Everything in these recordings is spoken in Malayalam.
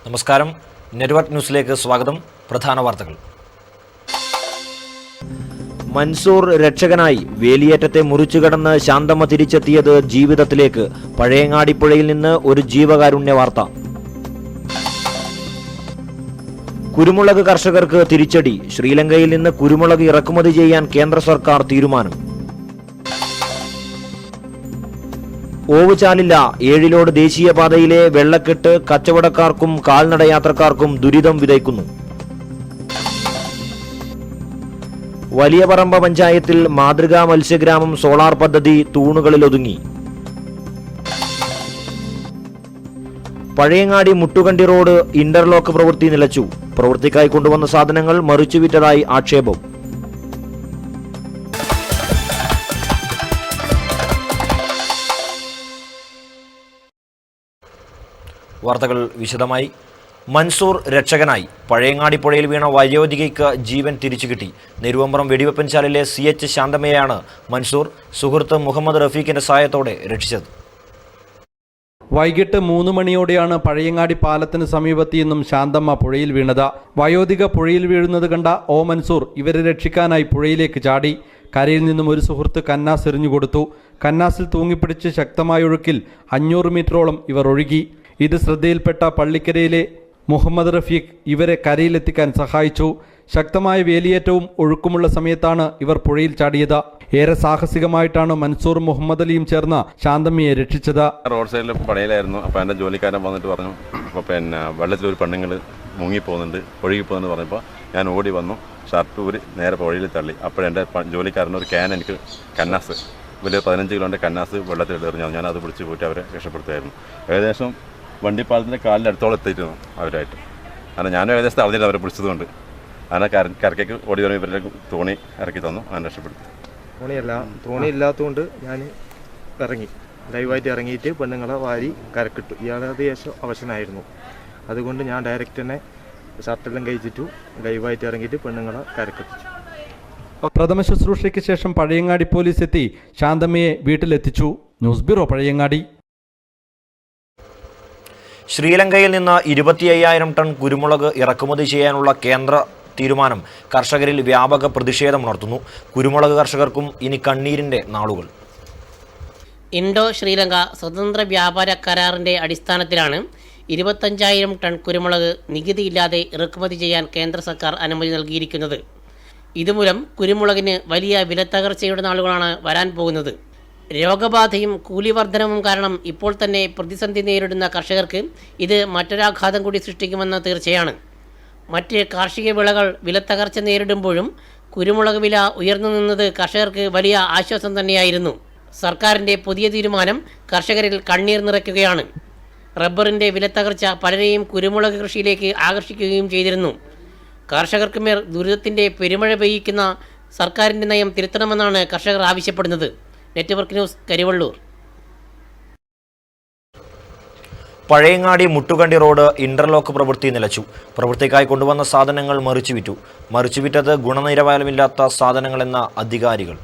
നമസ്കാരം. നെറ്റ്വർക്ക് ന്യൂസിലേക്ക് സ്വാഗതം. പ്രധാന വാർത്തകൾ. മൻസൂർ രക്ഷകനായി. വേലിയേറ്റത്തെ മുറിച്ചുകടന്ന് ശാന്തമ്മ തിരിച്ചെത്തിയത് ജീവിതത്തിലേക്ക്. പഴയങ്ങാടിപ്പുഴയിൽ നിന്ന് ഒരു ജീവകാരുണ്യ വാർത്ത. കുരുമുളക് കർഷകർക്ക് തിരിച്ചടി. ശ്രീലങ്കയിൽ നിന്ന് കുരുമുളക് ഇറക്കുമതി ചെയ്യാൻ കേന്ദ്ര സർക്കാർ തീരുമാനം. ഓവുചാലില്ല. ഏഴിലോട് ദേശീയപാതയിലെ വെള്ളക്കെട്ട് കച്ചവടക്കാർക്കും കാൽനട യാത്രക്കാർക്കും ദുരിതം വിതയ്ക്കുന്നു. വലിയപറമ്പ പഞ്ചായത്തിൽ മാതൃകാ മത്സ്യഗ്രാമം സോളാർ പദ്ധതി തൂണുകളിലൊതുങ്ങി. പഴയങ്ങാടി മുട്ടുകണ്ടി റോഡ് ഇന്റർലോക്ക് പ്രവൃത്തി നിലച്ചു. പ്രവൃത്തിക്കായി കൊണ്ടുവന്ന സാധനങ്ങൾ മറിച്ചുവിറ്റതായി ആക്ഷേപം. വാർത്തകൾ വിശദമായി. മൻസൂർ രക്ഷകനായി. പഴയങ്ങാടിപ്പുഴയിൽ വീണ വയോധികയ്ക്ക് ജീവൻ തിരിച്ചുകിട്ടി. നെരുവമ്പ്രം വെടിവെപ്പൻചാലിലെ CH ശാന്തമ്മയെയാണ് മൻസൂർ സുഹൃത്ത് മുഹമ്മദ് റഫീഖിന്റെ സഹായത്തോടെ രക്ഷിച്ചത്. വൈകിട്ട് 3 മണിയോടെയാണ് പഴയങ്ങാടി പാലത്തിന് സമീപത്തു നിന്നും ശാന്തമ്മ പുഴയിൽ വീണത്. വയോധിക പുഴയിൽ വീഴുന്നത് കണ്ട മൻസൂർ ഇവരെ രക്ഷിക്കാനായി പുഴയിലേക്ക് ചാടി. കരയിൽ നിന്നും ഒരു സുഹൃത്ത് കന്നാസ് എറിഞ്ഞുകൊടുത്തു. കന്നാസിൽ തൂങ്ങിപ്പിടിച്ച് ശക്തമായ ഒഴുക്കിൽ 500 മീറ്ററോളം ഇവർ ഒഴുകി. ഇത് ശ്രദ്ധയിൽപ്പെട്ട പള്ളിക്കരയിലെ മുഹമ്മദ് റഫീഖ് ഇവരെ കരയിലെത്തിക്കാൻ സഹായിച്ചു. ശക്തമായ വേലിയേറ്റവും ഒഴുക്കുമുള്ള സമയത്താണ് ഇവർ പുഴയിൽ ചാടിയത്. ഏറെ സാഹസികമായിട്ടാണ് മൻസൂർ മുഹമ്മദ് അലിയും ചേർന്ന് ശാന്തമ്മയെ രക്ഷിച്ചത്. റോഡ് സൈഡിൽ പടയിലായിരുന്നു. അപ്പോൾ എൻ്റെ ജോലിക്കാരൻ വന്നിട്ട് പറഞ്ഞു, അപ്പോൾ വെള്ളത്തിലൊരു പെണ്ണുങ്ങൾ മുങ്ങിപ്പോകുന്നുണ്ട്, ഒഴുകിപ്പോകുന്നു പറഞ്ഞപ്പോൾ ഞാൻ ഓടി വന്നു, ഷർട്ട് ഊരി നേരെ പുഴയിൽ തള്ളി. അപ്പോഴെൻ്റെ ജോലിക്കാരൻ ഒരു ക്യാൻ എനിക്ക് കന്നാസ്, വലിയ 15 കിലോൻ്റെ കന്നാസ് വെള്ളത്തിൽ എറിഞ്ഞു. ഞാൻ അത് പിടിച്ച് പോയിട്ട് അവരെ രക്ഷപ്പെടുത്തുമായിരുന്നു. ഏകദേശം വണ്ടിപ്പാലത്തിൻ്റെ കാലിൻ്റെ അടുത്തോളം എത്തിയിരുന്നു അവരായിട്ട്. കാരണം ഞാനും ഏകദേശം അറിഞ്ഞില്ല അവരെ പിടിച്ചതുകൊണ്ട്. അങ്ങനെ കരക്കേക്ക് ഓടി വരും. ഇവരുടെ തോണി ഇറക്കി തന്നു, അങ്ങനെ രക്ഷപ്പെടുത്തി. തോണി ഇല്ലാത്തതുകൊണ്ട് ഞാൻ ഇറങ്ങി, ലൈവായിട്ട് ഇറങ്ങിയിട്ട് പെണ്ണുങ്ങളെ വാരി കരക്കിട്ടു. ഇയാളത് ശേഷം അവശനായിരുന്നു. അതുകൊണ്ട് ഞാൻ ഡയറക്റ്റ് തന്നെ ഷർട്ടെല്ലാം കഴിച്ചിട്ടു ലൈവായിട്ട് ഇറങ്ങിയിട്ട് പെണ്ണുങ്ങളെ കരക്കെത്തിച്ചു. പ്രഥമ ശുശ്രൂഷയ്ക്ക് ശേഷം പഴയങ്ങാടി പോലീസ് എത്തി ശാന്തമ്മയെ വീട്ടിലെത്തിച്ചു. News bureau, Pazhayangadi. ശ്രീലങ്കയിൽ നിന്ന് 25,000 ടൺ കുരുമുളക് ഇറക്കുമതി ചെയ്യാനുള്ള കേന്ദ്ര തീരുമാനം കർഷകരിൽ വ്യാപക പ്രതിഷേധമുണർത്തുന്നു. കുരുമുളക് കർഷകർക്കും ഇനി കണ്ണീരിന്റെ നാളുകൾ. ഇൻഡോ ശ്രീലങ്ക സ്വതന്ത്ര വ്യാപാര കരാറിൻ്റെ അടിസ്ഥാനത്തിലാണ് 25,000 ടൺ കുരുമുളക് നികുതിയില്ലാതെ ഇറക്കുമതി ചെയ്യാൻ കേന്ദ്ര സർക്കാർ അനുമതി നൽകിയിരിക്കുന്നത്. ഇതുമൂലം കുരുമുളകിന് വലിയ വിലത്തകർച്ചയുടെ നാളുകളാണ് വരാൻ പോകുന്നത്. രോഗബാധയും കൂലിവർദ്ധനവും കാരണം ഇപ്പോൾ തന്നെ പ്രതിസന്ധി നേരിടുന്ന കർഷകർക്ക് ഇത് മറ്റൊരാഘാതം കൂടി സൃഷ്ടിക്കുമെന്ന് തീർച്ചയാണ്. മറ്റ് കാർഷിക വിളകൾ വിലത്തകർച്ച നേരിടുമ്പോഴും കുരുമുളക് വില ഉയർന്നു നിന്നത് കർഷകർക്ക് വലിയ ആശ്വാസം തന്നെയായിരുന്നു. സർക്കാരിൻ്റെ പുതിയ തീരുമാനം കർഷകരിൽ കണ്ണീർ നിറയ്ക്കുകയാണ്. റബ്ബറിൻ്റെ വിലത്തകർച്ച പലരെയും കുരുമുളക് കൃഷിയിലേക്ക് ആകർഷിക്കുകയും ചെയ്തിരുന്നു. കർഷകർക്ക് മേൽ ദുരിതത്തിൻ്റെ പെരുമഴ പെയ്യിക്കുന്ന സർക്കാരിൻ്റെ നയം തിരുത്തണമെന്നാണ് കർഷകർ ആവശ്യപ്പെടുന്നത്. Network news, Karivellur. Pazhayangadi Muttukandi road interlock പ്രവൃത്തി നിലച്ചു. പ്രവൃത്തിക്കായി കൊണ്ടുവന്ന സാധനങ്ങൾ മറിച്ചുവിറ്റത് ഗുണനിലവാരമില്ലാത്ത സാധനങ്ങളെന്ന അധികാരികൾ.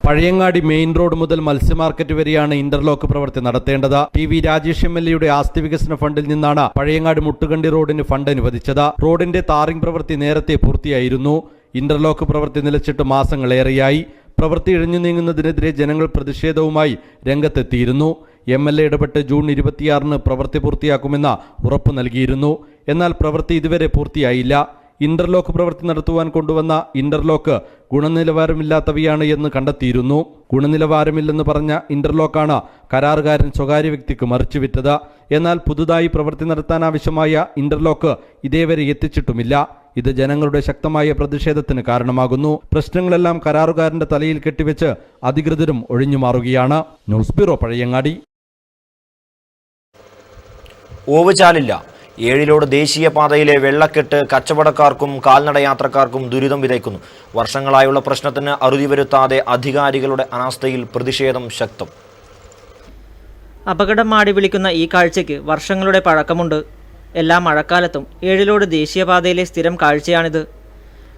പഴയങ്ങാടി മെയിൻ റോഡ് മുതൽ മത്സ്യമാർക്കറ്റ് വരെയാണ് ഇന്റർലോക്ക് പ്രവൃത്തി നടത്തേണ്ടത്. PV രാജേഷ് MLA ആസ്തി വികസന ഫണ്ടിൽ നിന്നാണ് പഴയങ്ങാടി മുട്ടുകണ്ടി റോഡിന് ഫണ്ട് അനുവദിച്ചത്. റോഡിന്റെ താറിംഗ് പ്രവൃത്തി നേരത്തെ പൂർത്തിയായിരുന്നു. ഇന്റർലോക്ക് പ്രവൃത്തി നിലച്ചിട്ട് മാസങ്ങളേറെയായി. പ്രവൃത്തി ഇഴഞ്ഞു നീങ്ങുന്നതിനെതിരെ ജനങ്ങൾ പ്രതിഷേധവുമായി രംഗത്തെത്തിയിരുന്നു. MLA ഇടപെട്ട് ജൂൺ 26-ന് പ്രവൃത്തി പൂർത്തിയാക്കുമെന്ന് ഉറപ്പു നൽകിയിരുന്നു. എന്നാൽ പ്രവൃത്തി ഇതുവരെ പൂർത്തിയായില്ല. ഇന്റർലോക്ക് പ്രവൃത്തി നടത്തുവാൻ കൊണ്ടുവന്ന ഇന്റർലോക്ക് ഗുണനിലവാരമില്ലാത്തവയാണ് എന്ന് കണ്ടെത്തിയിരുന്നു. ഗുണനിലവാരമില്ലെന്ന് പറഞ്ഞ ഇന്റർലോക്കാണ് കരാറുകാരൻ സ്വകാര്യ വ്യക്തിക്ക് മറിച്ചുവിറ്റത്. എന്നാൽ പുതുതായി പ്രവൃത്തി നടത്താനാവശ്യമായ ഇന്റർലോക്ക് ഇതേവരെ എത്തിച്ചിട്ടുമില്ല. ഇത് ജനങ്ങളുടെ ശക്തമായ പ്രതിഷേധത്തിന് കാരണമാകുന്നു. പ്രശ്നങ്ങളെല്ലാം കരാറുകാരന്റെ തലയിൽ കെട്ടിവെച്ച് അധികൃതരും ഒഴിഞ്ഞുമാറുകയാണ്. News bureau, Pazhayangadi. ഓവുചാലില്ല. ഏഴിലോട് ദേശീയപാതയിലെ വെള്ളക്കെട്ട് കച്ചവടക്കാർക്കും കാൽനട യാത്രക്കാർക്കും ദുരിതം വിതയ്ക്കുന്നു. വർഷങ്ങളായുള്ള പ്രശ്നത്തിന് അറുതി വരുത്താതെ അധികാരികളുടെ അനാസ്ഥയിൽ പ്രതിഷേധം ശക്തം. അപകടം മാടി വിളിക്കുന്ന ഈ കാഴ്ചയ്ക്ക് വർഷങ്ങളുടെ പഴക്കമുണ്ട്. എല്ലാ മഴക്കാലത്തും ഏഴിലോട് ദേശീയപാതയിലെ സ്ഥിരം കാഴ്ചയാണിത്.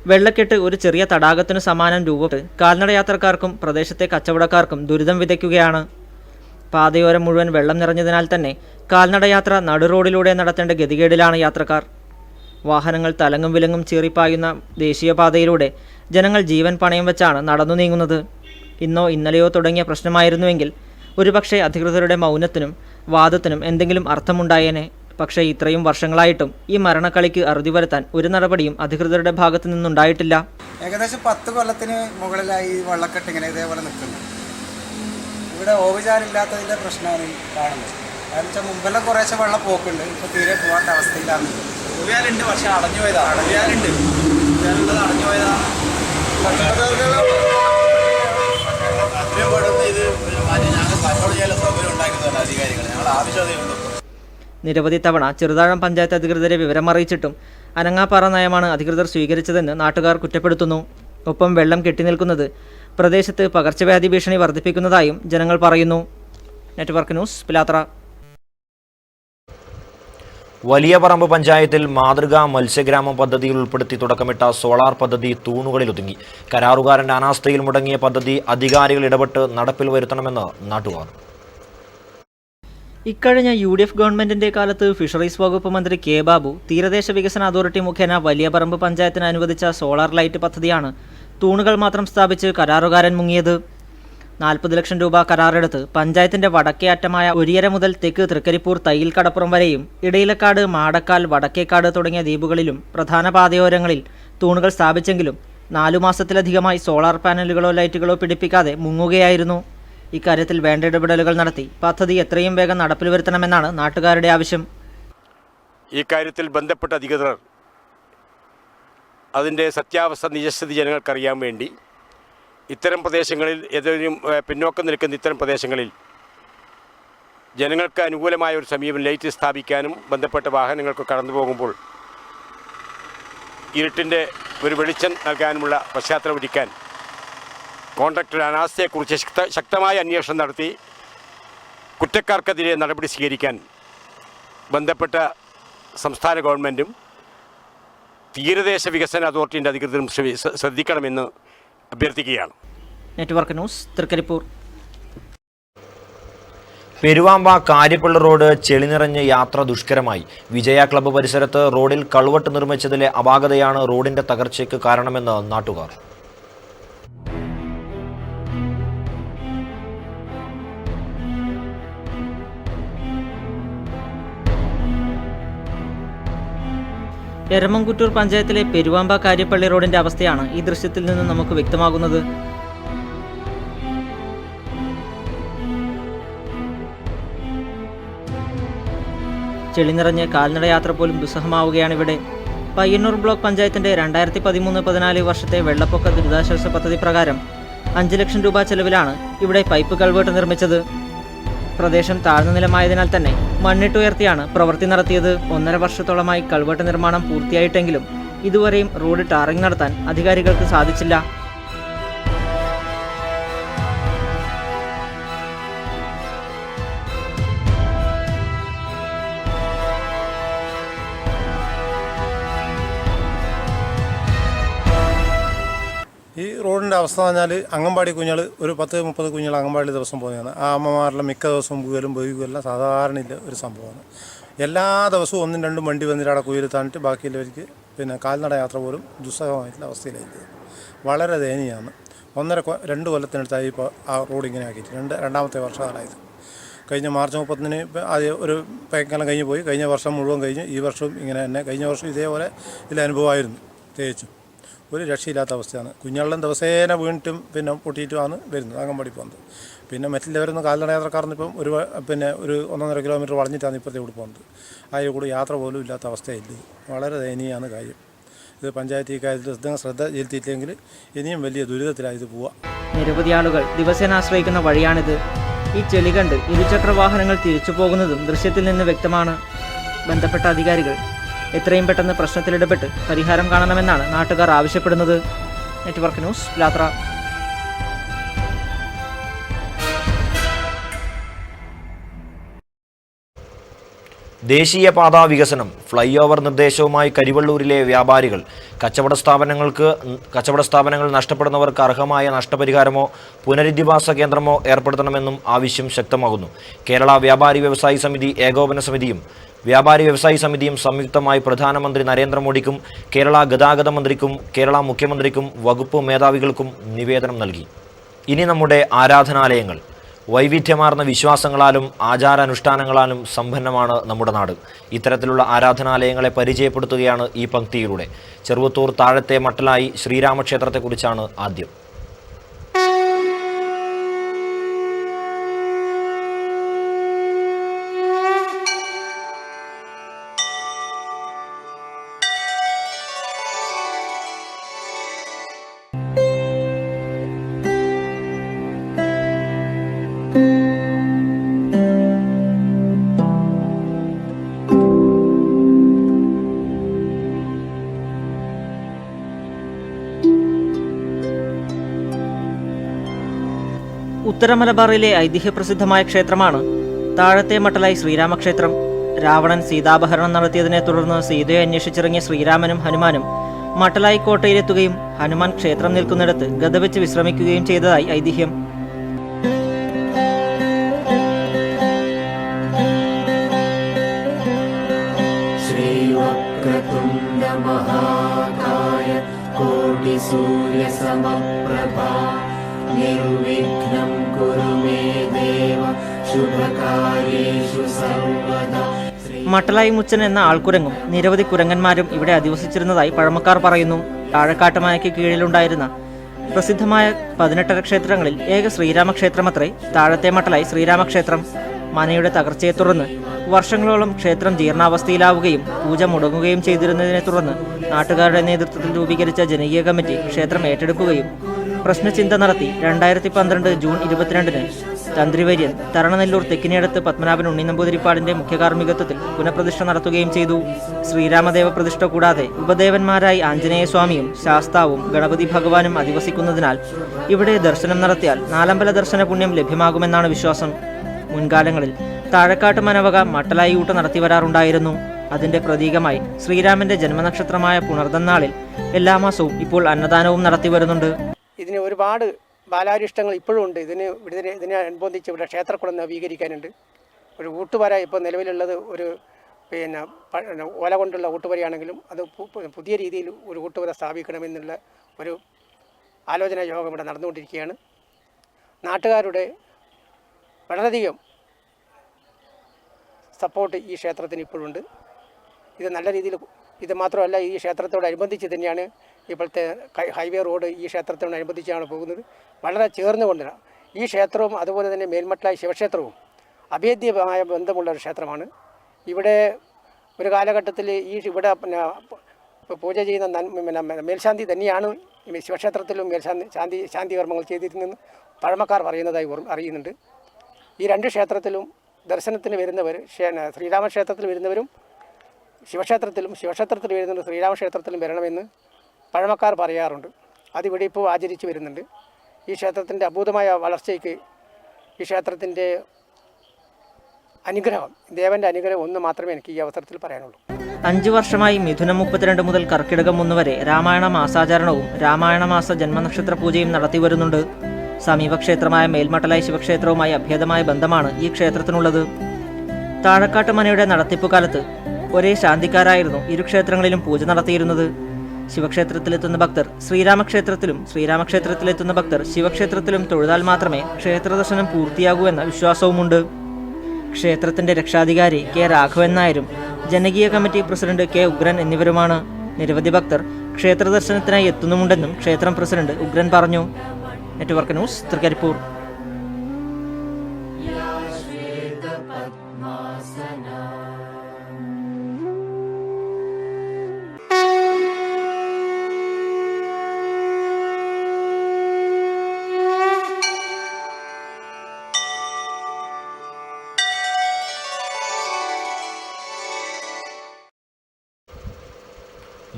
വെള്ളക്കെട്ട് ഒരു ചെറിയ തടാകത്തിനു സമാനം രൂപപ്പെട്ട് കാൽനട യാത്രക്കാർക്കും പ്രദേശത്തെ കച്ചവടക്കാർക്കും ദുരിതം വിതയ്ക്കുകയാണ്. പാതയോരം മുഴുവൻ വെള്ളം നിറഞ്ഞതിനാൽ തന്നെ കാൽനടയാത്ര നടുറോഡിലൂടെ നടത്തേണ്ട ഗതികേടിലാണ് യാത്രക്കാർ. വാഹനങ്ങൾ തലങ്ങും വിലങ്ങും ചീറിപ്പായുന്ന ദേശീയപാതയിലൂടെ ജനങ്ങൾ ജീവൻ പണയം വെച്ചാണ് നടന്നു നീങ്ങുന്നത്. ഇന്നോ ഇന്നലെയോ തുടങ്ങിയ പ്രശ്നമായിരുന്നുവെങ്കിൽ ഒരുപക്ഷെ അധികൃതരുടെ മൗനത്തിനും വാദത്തിനും എന്തെങ്കിലും അർത്ഥമുണ്ടായേനെ. പക്ഷേ ഇത്രയും വർഷങ്ങളായിട്ടും ഈ മരണക്കളിക്ക് അറുതി വരുത്താൻ ഒരു നടപടിയും അധികൃതരുടെ ഭാഗത്തു നിന്നുണ്ടായിട്ടില്ല. ഏകദേശം 10 കൊല്ലത്തിന് മുകളിലായി ഈ വെള്ളക്കെട്ട് ഇങ്ങനെ ഇതേപോലെ നിൽക്കുന്നു. ഇവിടെ ഓവുചാലില്ലാത്തതിൻ്റെ പ്രശ്നമാണ് കാണുന്നത്. കാരണം വെച്ചാൽ മുമ്പെല്ലാം കുറേശ്ശെ വെള്ളം പോക്കുണ്ട്, ഇപ്പോൾ തീരെ പോകാത്ത അവസ്ഥയിലാണ്. ഓവുചാലുണ്ട്, പക്ഷേ അടഞ്ഞു പോയതാണ്. അടഞ്ഞാലുണ്ട്, അടഞ്ഞു പോയതാണ്. അത്രയും പെട്ടെന്ന് ഇത് മാറ്റി ഞങ്ങൾ കച്ചവടം ചെയ്യാൻ സൗകര്യം ഉണ്ടാക്കുന്നതാണ് അധികാരികൾ. ഞങ്ങൾ ആവശ്യതയുള്ളൂ. നിരവധി തവണ ചെറുതാഴം പഞ്ചായത്ത് അധികൃതരെ വിവരമറിയിച്ചിട്ടും അനങ്ങാപ്പാറ നയമാണ് അധികൃതർ സ്വീകരിച്ചതെന്ന് നാട്ടുകാർ കുറ്റപ്പെടുത്തുന്നു. ഒപ്പം വെള്ളം കെട്ടിനിൽക്കുന്നത് പ്രദേശത്ത് പകർച്ചവ്യാധി ഭീഷണി വർദ്ധിപ്പിക്കുന്നതായും ജനങ്ങൾ പറയുന്നു. Network news, Pilathara. വലിയ പറമ്പ് പഞ്ചായത്തിൽ മാതൃകാ മത്സ്യഗ്രാമം പദ്ധതിയിൽ ഉൾപ്പെടുത്തി തുടക്കമിട്ട സോളാർ പദ്ധതി തൂണുകളിൽ ഒതുങ്ങി. കരാറുകാരന്റെ അനാസ്ഥയിൽ മുടങ്ങിയ പദ്ധതി അധികാരികൾ ഇടപെട്ട് നടപ്പിൽ വരുത്തണമെന്ന് നാട്ടുകാർ. ഇക്കഴിഞ്ഞ UDF ഗവൺമെന്റിന്റെ കാലത്ത് ഫിഷറീസ് വകുപ്പ് മന്ത്രി കെ ബാബു തീരദേശ വികസന അതോറിറ്റി മുഖേന വലിയ പറമ്പ് പഞ്ചായത്തിന് അനുവദിച്ച സോളാർ ലൈറ്റ് പദ്ധതിയാണ് തൂണുകൾ മാത്രം സ്ഥാപിച്ച് കരാറുകാരൻ മുങ്ങിയത്. 40 ലക്ഷം രൂപ കരാറെടുത്ത് പഞ്ചായത്തിന്റെ വടക്കേ അറ്റമായ ഒരിയര മുതൽ തെക്ക് തൃക്കരിപ്പൂർ തയ്യിൽ കടപ്പുറം വരെയും ഇടയിലക്കാട്, മാടക്കാൽ, വടക്കേക്കാട് തുടങ്ങിയ ദ്വീപുകളിലും പ്രധാന പാതയോരങ്ങളിൽ തൂണുകൾ സ്ഥാപിച്ചെങ്കിലും 4 മാസത്തിലധികമായി സോളാർ പാനലുകളോ ലൈറ്റുകളോ പിടിപ്പിക്കാതെ മുങ്ങുകയായിരുന്നു. ഇക്കാര്യത്തിൽ വേണ്ട ഇടപെടലുകൾ നടത്തി പദ്ധതി എത്രയും വേഗം നടപ്പിൽ വരുത്തണമെന്നാണ് നാട്ടുകാരുടെ ആവശ്യം. ഈ കാര്യത്തിൽ ബന്ധപ്പെട്ട അധികൃതർ അതിൻ്റെ സത്യാവസ്ഥ നിജസ്ഥിതി ജനങ്ങൾക്കറിയാൻ വേണ്ടി ഇത്തരം പ്രദേശങ്ങളിൽ ഏതെങ്കിലും പിന്നോക്കം നിൽക്കുന്ന ഇത്തരം പ്രദേശങ്ങളിൽ ജനങ്ങൾക്ക് അനുകൂലമായ ഒരു സമീപനം ലൈറ്റ് സ്ഥാപിക്കാനും ബന്ധപ്പെട്ട വാഹനങ്ങൾക്ക് കടന്നു പോകുമ്പോൾ ഇരുട്ടിൻ്റെ ഒരു വെളിച്ചം നൽകാനുമുള്ള പശ്ചാത്തലം ഒരുക്കാൻ കോൺട്രാക്ടറുടെ അനാസ്ഥയെക്കുറിച്ച് ശക്തമായ അന്വേഷണം നടത്തി കുറ്റക്കാർക്കെതിരെ നടപടി സ്വീകരിക്കാൻ ബന്ധപ്പെട്ട സംസ്ഥാന ഗവൺമെൻറ്റും തീരദേശ വികസന അതോറിറ്റിൻ്റെ അധികൃതരും ശ്രദ്ധിക്കണമെന്ന് അഭ്യർത്ഥിക്കുകയാണ്. Network news, Trikaripur. Peruvamba Kariyappalli road ചെളി നിറഞ്ഞ് യാത്ര ദുഷ്കരമായി. വിജയ ക്ലബ്ബ് പരിസരത്ത് റോഡിൽ കൾവട്ട് നിർമ്മിച്ചതിലെ അപാകതയാണ് റോഡിന്റെ തകർച്ചയ്ക്ക് കാരണമെന്ന് നാട്ടുകാർ. എരമംകുറ്റൂർ പഞ്ചായത്തിലെ പെരുവാമ്പ കാര്യപ്പള്ളി റോഡിന്റെ അവസ്ഥയാണ് ഈ ദൃശ്യത്തിൽ നിന്ന് നമുക്ക് വ്യക്തമാകുന്നത്. ചെളി നിറഞ്ഞ് കാൽനടയാത്ര പോലും ദുസ്സഹമാവുകയാണ് ഇവിടെ. പയ്യന്നൂർ ബ്ലോക്ക് പഞ്ചായത്തിന്റെ 2013-14 വർഷത്തെ വെള്ളപ്പൊക്ക ദുരിതാശ്വാസ പദ്ധതി പ്രകാരം 5 ലക്ഷം രൂപ ചെലവിലാണ് ഇവിടെ പൈപ്പ് കൾവേട്ട് നിർമ്മിച്ചത്. പ്രദേശം താഴ്ന്ന നിലമായതിനാൽ തന്നെ മണ്ണിട്ടുയർത്തിയാണ് പ്രവൃത്തി നടത്തിയത്. 1.5 വർഷത്തോളമായി കൾവേട്ട് നിർമ്മാണം പൂർത്തിയായിട്ടെങ്കിലും ഇതുവരെയും റോഡ് ടാറിംഗ് നടത്താൻ അധികാരികൾക്ക് സാധിച്ചില്ല. ഈ റോഡിൻ്റെ അവസ്ഥ എന്ന് പറഞ്ഞാൽ അംഗൻവാടി കുഞ്ഞുങ്ങൾ ഒരു 10-30 കുഞ്ഞുങ്ങൾ അംഗൻവാടി ദിവസം പോകുന്നതാണ്. ആ അമ്മമാരെല്ലാം മിക്ക ദിവസവും കുയലും ബൈക്കുമെല്ലാം സാധാരണ ഒരു സംഭവമാണ്. എല്ലാ ദിവസവും 1-2 വണ്ടി വന്നിട്ട് അവിടെ കുയിൽ താണിട്ട് ബാക്കിയുള്ളവർക്ക് പിന്നെ കാൽനട യാത്ര പോലും ദുസ്സഹമായിട്ടുള്ള അവസ്ഥയിലായിരിക്കും. വളരെ ദയനീയമാണ്. 1.5-2 കൊല്ലത്തിനടുത്തായി ഇപ്പോൾ ആ റോഡ് ഇങ്ങനെ ആക്കിയിട്ട് രണ്ടാമത്തെ വർഷമായത്. കഴിഞ്ഞ മാർച്ച് 30-ന് ആദ്യം ഒരു പേക്കെല്ലാം കഴിഞ്ഞ് പോയി. കഴിഞ്ഞ വർഷം മുഴുവൻ കഴിഞ്ഞ് ഈ വർഷവും ഇങ്ങനെ തന്നെ. കഴിഞ്ഞ വർഷം ഇതേപോലെ ഇതിൽ അനുഭവമായിരുന്നു. പ്രത്യേകിച്ചും ഒരു രക്ഷയില്ലാത്ത അവസ്ഥയാണ്. കുഞ്ഞുങ്ങളെല്ലാം ദിവസേന വീണിട്ടും പിന്നെ പൊട്ടിയിട്ടുമാണ് വരുന്നത് അംഗൻവാടി പോകുന്നത്. പിന്നെ മറ്റുള്ളവരൊന്നും കാൽനട യാത്രക്കാരന് ഇപ്പം ഒരു 1.5 കിലോമീറ്റർ വളഞ്ഞിട്ടാണ് ഇപ്പോഴത്തെ ഇവിടെ പോകുന്നത്. അതിൽ കൂടി യാത്ര പോലും ഇല്ലാത്ത അവസ്ഥയില്ല. വളരെ ദയനീയമാണ് കാര്യം. ഇത് പഞ്ചായത്ത് ഈ കാര്യത്തിൽ ശ്രദ്ധ ചെലുത്തിയില്ലെങ്കിൽ ഇനിയും വലിയ ദുരിതത്തിലായത് പോവുക. നിരവധി ആളുകൾ ദിവസേന ആശ്രയിക്കുന്ന വഴിയാണിത്. ഈ ചെളി കണ്ട് ഇരുചക്ര വാഹനങ്ങൾ തിരിച്ചു പോകുന്നതും ദൃശ്യത്തിൽ നിന്ന് വ്യക്തമാണ്. ബന്ധപ്പെട്ട അധികാരികൾ എത്രയും പെട്ടെന്ന് പ്രശ്നത്തിലിടപെട്ട് പരിഹാരം കാണണമെന്നാണ് നാട്ടുകാർ ആവശ്യപ്പെടുന്നത്. Network news, Pilathara. ദേശീയപാതാ വികസനം ഫ്ലൈ ഓവർ നിർദ്ദേശവുമായി കരിവള്ളൂരിലെ വ്യാപാരികൾ കച്ചവട സ്ഥാപനങ്ങൾ നഷ്ടപ്പെടുന്നവർക്ക് അർഹമായ നഷ്ടപരിഹാരമോ പുനരധിവാസ കേന്ദ്രമോ ഏർപ്പെടുത്തണമെന്നും ആവശ്യം ശക്തമാകുന്നു. കേരള വ്യാപാരി വ്യവസായി സമിതി ഏകോപന സമിതിയും വ്യാപാരി വ്യവസായി സമിതിയും സംയുക്തമായി പ്രധാനമന്ത്രി നരേന്ദ്രമോദിക്കും കേരള ഗതാഗത മന്ത്രിക്കും കേരള മുഖ്യമന്ത്രിക്കും വകുപ്പ് മേധാവികൾക്കും നിവേദനം നൽകി. ഇനി നമ്മുടെ ആരാധനാലയങ്ങൾ. വൈവിധ്യമാർന്ന വിശ്വാസങ്ങളാലും ആചാരാനുഷ്ഠാനങ്ങളാലും സമ്പന്നമാണ് നമ്മുടെ നാട്. ഇത്തരത്തിലുള്ള ആരാധനാലയങ്ങളെ പരിചയപ്പെടുത്തുകയാണ് ഈ പങ്ക്തിയിലൂടെ. ചെറുവത്തൂർ താഴത്തെ മട്ടലായി ശ്രീരാമക്ഷേത്രത്തെക്കുറിച്ചാണ് ആദ്യം. ഉത്തര മലബാറിലെ ഐതിഹ്യപ്രസിദ്ധമായ ക്ഷേത്രമാണ് താഴത്തെ മട്ടലായി ശ്രീരാമക്ഷേത്രം. രാവണൻ സീതാപഹരണം നടത്തിയതിനെ തുടർന്ന് സീതയെ അന്വേഷിച്ചിറങ്ങിയ ശ്രീരാമനും ഹനുമാനും മട്ടലായി കോട്ടയിലെത്തുകയും ഹനുമാൻ ക്ഷേത്രം നിൽക്കുന്നിടത്ത് ഗദ വെച്ച് വിശ്രമിക്കുകയും ചെയ്തതായി ഐതിഹ്യം. നിർവിഘ്നം കുരു മേ ദേവ ശുഭകാര്യേഷു സർവദാ. മട്ടലായി മുച്ചൻ എന്ന ആൾക്കുരങ്ങും നിരവധി കുരങ്ങന്മാരും ഇവിടെ അധിവസിച്ചിരുന്നതായി പഴമക്കാർ പറയുന്നു. താഴക്കാട്ടുമനയ്ക്ക് കീഴിലുണ്ടായിരുന്ന പ്രസിദ്ധമായ 18 ക്ഷേത്രങ്ങളിൽ ഏക ശ്രീരാമക്ഷേത്രമത്രേ താഴത്തെ മട്ടലായി ശ്രീരാമക്ഷേത്രം. മനയുടെ തകർച്ചയെ തുടർന്ന് വർഷങ്ങളോളം ക്ഷേത്രം ജീർണാവസ്ഥയിലാവുകയും പൂജ മുടങ്ങുകയും ചെയ്തിരുന്നതിനെ തുടർന്ന് നാട്ടുകാരുടെ നേതൃത്വത്തിൽ രൂപീകരിച്ച ജനകീയ കമ്മിറ്റി ക്ഷേത്രം ഏറ്റെടുക്കുകയും പ്രശ്നചിന്ത നടത്തി 2012 ജൂൺ 22-ന് തന്ത്രിവര്യൻ തരണനെല്ലൂർ തെക്കിനിയടത്ത് പത്മനാഭൻ ഉണ്ണി നമ്പൂതിരിപ്പാടിന്റെ മുഖ്യകാർമ്മികത്വത്തിൽ പുനഃപ്രതിഷ്ഠ നടത്തുകയും ചെയ്തു. ശ്രീരാമദേവ പ്രതിഷ്ഠ കൂടാതെ ഉപദേവന്മാരായി ആഞ്ജനേയസ്വാമിയും ശാസ്താവും ഗണപതി ഭഗവാനും അധിവസിക്കുന്നതിനാൽ ഇവിടെ ദർശനം നടത്തിയാൽ നാലമ്പല ദർശന പുണ്യം ലഭ്യമാകുമെന്നാണ് വിശ്വാസം. മുൻകാലങ്ങളിൽ താഴക്കാട്ട് മനവക മട്ടലായി ഊട്ട് നടത്തിവരാറുണ്ടായിരുന്നു. അതിന്റെ പ്രതീകമായി ശ്രീരാമന്റെ ജന്മനക്ഷത്രമായ പുണർദന്നാളിൽ എല്ലാ മാസവും ഇപ്പോൾ അന്നദാനവും നടത്തിവരുന്നുണ്ട്. ഇതിന് ഒരുപാട് ബാലാരിഷ്ടങ്ങൾ ഇപ്പോഴും ഉണ്ട്. ഇതിനനുബന്ധിച്ച് ഇവിടെ ക്ഷേത്രക്കുളം നവീകരിക്കാനുണ്ട്. ഒരു ഊട്ടുവര ഇപ്പോൾ നിലവിലുള്ളത് ഒരു ഓല കൊണ്ടുള്ള ഊട്ടുവരയാണെങ്കിലും അത് പുതിയ രീതിയിൽ ഒരു ഊട്ടുവര സ്ഥാപിക്കണമെന്നുള്ള ഒരു ആലോചനാ യോഗം ഇവിടെ നടന്നുകൊണ്ടിരിക്കുകയാണ്. നാട്ടുകാരുടെ വളരെയധികം സപ്പോർട്ട് ഈ ക്ഷേത്രത്തിന് ഇപ്പോഴുണ്ട്. ഇത് നല്ല രീതിയിൽ, ഇത് മാത്രമല്ല, ഈ ക്ഷേത്രത്തോടനുബന്ധിച്ച് തന്നെയാണ് ഇപ്പോഴത്തെ ഹൈവേ റോഡ് ഈ ക്ഷേത്രത്തോടനുബന്ധിച്ചാണ് പോകുന്നത്. വളരെ ചേർന്നുകൊണ്ടാണ് ഈ ക്ഷേത്രവും അതുപോലെ തന്നെ മേൽമട്ടലായി ശിവക്ഷേത്രവും അഭേദ്യമായ ബന്ധമുള്ള ഒരു ക്ഷേത്രമാണ്. ഇവിടെ ഒരു കാലഘട്ടത്തിൽ ഇവിടെ പൂജ ചെയ്യുന്ന മേൽശാന്തി തന്നെയാണ് ശിവക്ഷേത്രത്തിലും ശാന്തി കർമ്മങ്ങൾ ചെയ്തിരുന്നെന്ന് പഴമക്കാർ പറയുന്നതായി അറിയുന്നുണ്ട്. ഈ രണ്ട് ക്ഷേത്രത്തിലും ദർശനത്തിന് വരുന്നവർ ശ്രീരാമക്ഷേത്രത്തിൽ വരുന്നവരും ശിവക്ഷേത്രത്തിൽ വരുന്നവരും ശ്രീരാമക്ഷേത്രത്തിലും വരണമെന്ന് പഴമക്കാർ പറയാറുണ്ട്. അതിവിടെ ഇപ്പോൾ ആചരിച്ചു വരുന്നുണ്ട്. ഈ ക്ഷേത്രത്തിൻ്റെ അഭൂതമായ വളർച്ചയ്ക്ക് ഈ ക്ഷേത്രത്തിൻ്റെ അനുഗ്രഹം, ദേവൻ്റെ അനുഗ്രഹം ഒന്ന് മാത്രമേ എനിക്ക് ഈ അവസരത്തിൽ പറയാനുള്ളൂ. 5 വർഷമായി മിഥുനം 32 മുതൽ കർക്കിടകം 1 വരെ രാമായണ മാസാചരണവും രാമായണ മാസ ജന്മനക്ഷത്ര പൂജയും നടത്തി വരുന്നുണ്ട്. സമീപക്ഷേത്രമായ മേൽമട്ടലായി ശിവക്ഷേത്രവുമായി അഭേദമായ ബന്ധമാണ് ഈ ക്ഷേത്രത്തിനുള്ളത്. താഴക്കാട്ട് മനയുടെ നടത്തിപ്പ് കാലത്ത് ഒരേ ശാന്തിക്കാരായിരുന്നു ഇരു ക്ഷേത്രങ്ങളിലും പൂജ നടത്തിയിരുന്നത്. ശിവക്ഷേത്രത്തിലെത്തുന്ന ഭക്തർ ശ്രീരാമക്ഷേത്രത്തിലും ശ്രീരാമക്ഷേത്രത്തിലെത്തുന്ന ഭക്തർ ശിവക്ഷേത്രത്തിലും തൊഴുതാൽ മാത്രമേ ക്ഷേത്രദർശനം പൂർത്തിയാകൂ എന്ന വിശ്വാസവുമുണ്ട്. ക്ഷേത്രത്തിന്റെ രക്ഷാധികാരി കെ രാഘവൻ നായരും ജനകീയ കമ്മിറ്റി പ്രസിഡന്റ് കെ ഉഗ്രൻ എന്നിവരുമാണ്. നിരവധി ഭക്തർ ക്ഷേത്രദർശനത്തിനായി എത്തുന്നുമുണ്ടെന്നും ക്ഷേത്രം പ്രസിഡന്റ് ഉഗ്രൻ പറഞ്ഞു. Network news, Trikaripur.